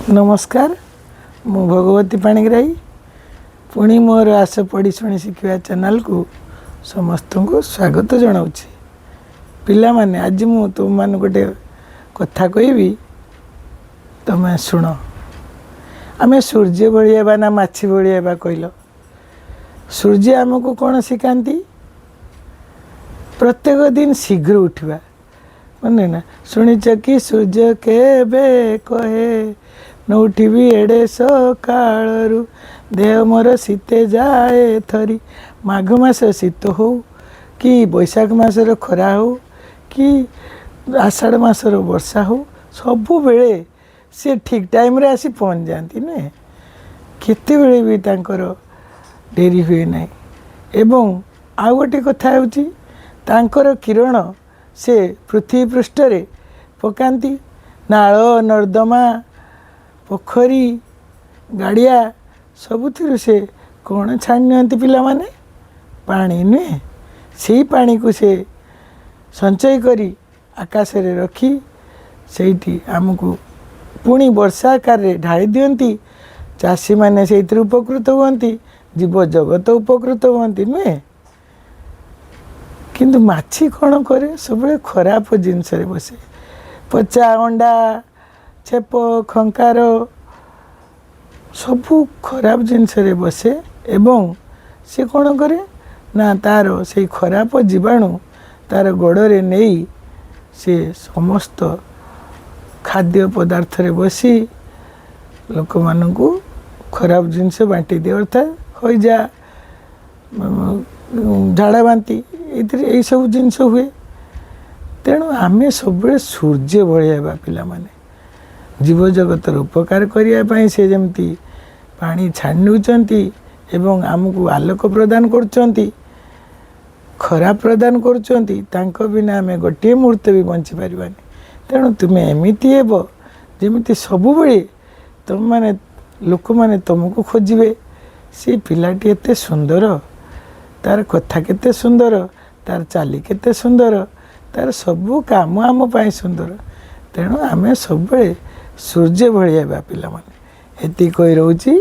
नमस्कार मु भगवती पाणिग्राही पुणी मोर आस पढ़ी शुणी शिखा चैनल को समस्त को स्वागत जनाऊँ। पिला माने आज मु तुम मान गोटे कथा कहबी तमें शुण। आमे सूर्य भलिया ना माछी भलिया कहल। सूर्य आमको कौन शिखाती? प्रत्येक दिन शीघ्र उठा मने ना शुणीच कि सूर्य केबे कहे न उठिबी एडे सकाळरू देह मोर शीते जाए थरी। माघ मास शीत हो कि बैशाख मासर खरा हो कि आषाढ़ मासर वर्षा हो सबु बेले से ठीक टाइम रे आसी पहुँच जाती नुहे। केते बेले भी तांकर डेरी हुए ना। एवं आउ गोटे कथा होची तांकर किरण से पृथ्वी पृष्ठ रे पकांती। नाल नर्दमा पोखरी गाड़िया सबुथिरु से कौन छाणी पिला माने पानी नुहे। से पानी को से संचय करी आकाश रे रखी सेठी आमको पुणी वर्षा आकार रे ढाली दियंती। चाषी माने से उपकृत हुअंती, जीव जगत उपकृत हुअंती नुहे। किंतु माछी कौन करे सब खराब जिनस बसे। पचा अंडा छेप खंकार सबू खराब जिनस बसे एवं से कौन करे ना तार से खराब जीवाणु तार गोड़े नहीं से समस्त खाद्य पदार्थ रे बसी लोक मानू खराब जिनस बांटी दिए। अर्थात हईजा झाड़ा बांती यही सब जिनस हुए। तेणु आमे सब सूर्य भलिया पिला माने जीव जगतर उपकार करने से जमती पानी छाणुचंती एवं आमको आलोक प्रदान करचंती, खरा प्रदान करचंती। तांको बिना आमे गोटे मुहूर्त भी बंची पारिबानी। तेणु तुमे एमिति हेबो जेमिति सबु बेले तुम माने लोक माने तुमको खोजिबे से पिलाटी एते सुंदर, तार कथा केते सुंदर, तार चाली केते सुंदर, तार सबू काम आम पाई सुंदर। तेणु आमे सब बेले सूर्य भलिया पिला माने एति कही रहूची।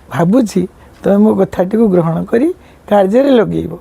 भाबुची तुम मो कथाटी को ग्रहण करी कार्य रे लगेइबो।